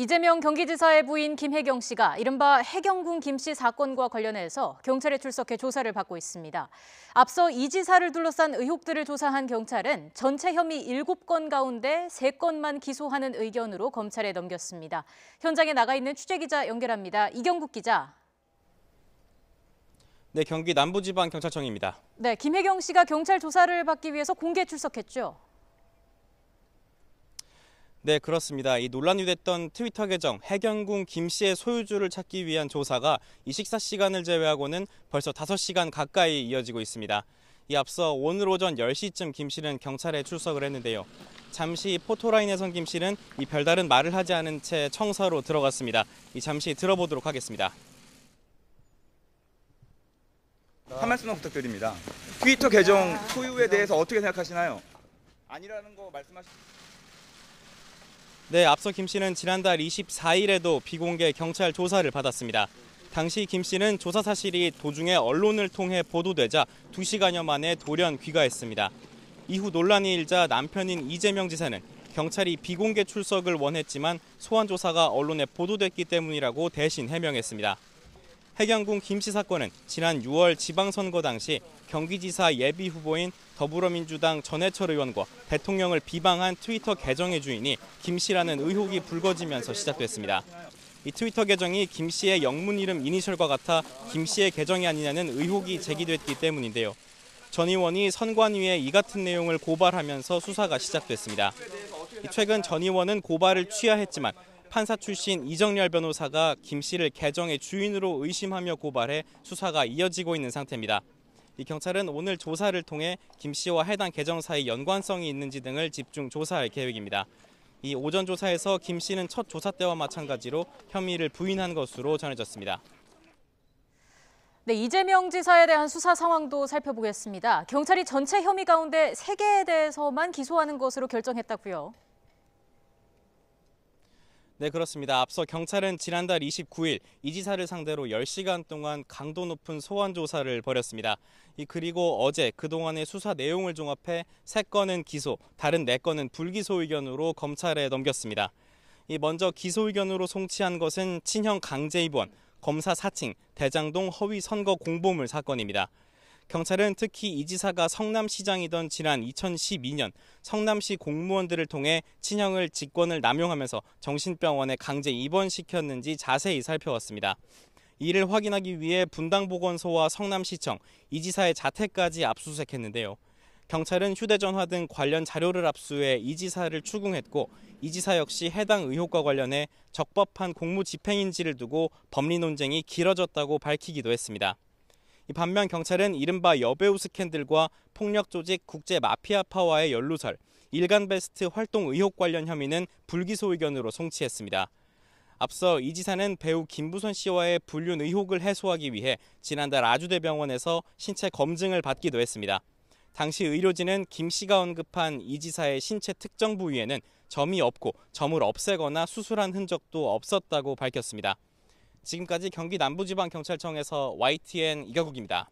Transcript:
이재명 경기지사의 부인 김혜경 씨가 이른바 해경궁 김씨 사건과 관련해서 경찰에 출석해 조사를 받고 있습니다. 앞서 이 지사를 둘러싼 의혹들을 조사한 경찰은 전체 혐의 7건 가운데 3건만 기소하는 의견으로 검찰에 넘겼습니다. 현장에 나가 있는 취재기자 연결합니다. 이경국 기자. 네, 경기 남부지방경찰청입니다. 네, 김혜경 씨가 경찰 조사를 받기 위해서 공개 출석했죠? 네, 그렇습니다. 이 논란이 됐던 트위터 계정 해경궁 김씨의 소유주를 찾기 위한 조사가 이 식사 시간을 제외하고는 벌써 5시간 가까이 이어지고 있습니다. 이 앞서 오늘 오전 10시쯤 김씨는 경찰에 출석을 했는데요. 잠시 포토라인에 선 김씨는 이 별다른 말을 하지 않은 채 청사로 들어갔습니다. 잠시 들어보도록 하겠습니다. 한 말씀만 부탁드립니다. 트위터 계정 소유에 대해서 어떻게 생각하시나요? 아니라는 거 말씀하시죠. 네, 앞서 김 씨는 지난달 24일에도 비공개 경찰 조사를 받았습니다. 당시 김 씨는 조사 사실이 도중에 언론을 통해 보도되자 2시간여 만에 돌연 귀가했습니다. 이후 논란이 일자 남편인 이재명 지사는 경찰이 비공개 출석을 원했지만 소환 조사가 언론에 보도됐기 때문이라고 대신 해명했습니다. 해경궁 김 씨 사건은 지난 6월 지방선거 당시 경기지사 예비 후보인 더불어민주당 전해철 의원과 대통령을 비방한 트위터 계정의 주인이 김 씨라는 의혹이 불거지면서 시작됐습니다. 이 트위터 계정이 김 씨의 영문 이름 이니셜과 같아 김 씨의 계정이 아니냐는 의혹이 제기됐기 때문인데요. 전 의원이 선관위에 이 같은 내용을 고발하면서 수사가 시작됐습니다. 최근 전 의원은 고발을 취하했지만 판사 출신 이정렬 변호사가 김 씨를 계정의 주인으로 의심하며 고발해 수사가 이어지고 있는 상태입니다. 이 경찰은 오늘 조사를 통해 김 씨와 해당 계정 사이 연관성이 있는지 등을 집중 조사할 계획입니다. 이 오전 조사에서 김 씨는 첫 조사 때와 마찬가지로 혐의를 부인한 것으로 전해졌습니다. 네, 이재명 지사에 대한 수사 상황도 살펴보겠습니다. 경찰이 전체 혐의 가운데 3개에 대해서만 기소하는 것으로 결정했다고요? 네, 그렇습니다. 앞서 경찰은 지난달 29일 이 지사를 상대로 10시간 동안 강도 높은 소환 조사를 벌였습니다. 그리고 어제 그동안의 수사 내용을 종합해 3건은 기소, 다른 4건은 불기소 의견으로 검찰에 넘겼습니다. 먼저 기소 의견으로 송치한 것은 친형 강제 입원, 검사 사칭, 대장동 허위 선거 공보물 사건입니다. 경찰은 특히 이 지사가 성남시장이던 지난 2012년 성남시 공무원들을 통해 친형을 직권을 남용하면서 정신병원에 강제 입원시켰는지 자세히 살펴왔습니다. 이를 확인하기 위해 분당보건소와 성남시청, 이 지사의 자택까지 압수수색했는데요. 경찰은 휴대전화 등 관련 자료를 압수해 이 지사를 추궁했고 이 지사 역시 해당 의혹과 관련해 적법한 공무집행인지를 두고 법리 논쟁이 길어졌다고 밝히기도 했습니다. 반면 경찰은 이른바 여배우 스캔들과 폭력조직 국제마피아파와의 연루설, 일간베스트 활동 의혹 관련 혐의는 불기소 의견으로 송치했습니다. 앞서 이 지사는 배우 김부선 씨와의 불륜 의혹을 해소하기 위해 지난달 아주대병원에서 신체 검증을 받기도 했습니다. 당시 의료진은 김 씨가 언급한 이 지사의 신체 특정 부위에는 점이 없고 점을 없애거나 수술한 흔적도 없었다고 밝혔습니다. 지금까지 경기 남부지방경찰청에서 YTN 이경국입니다.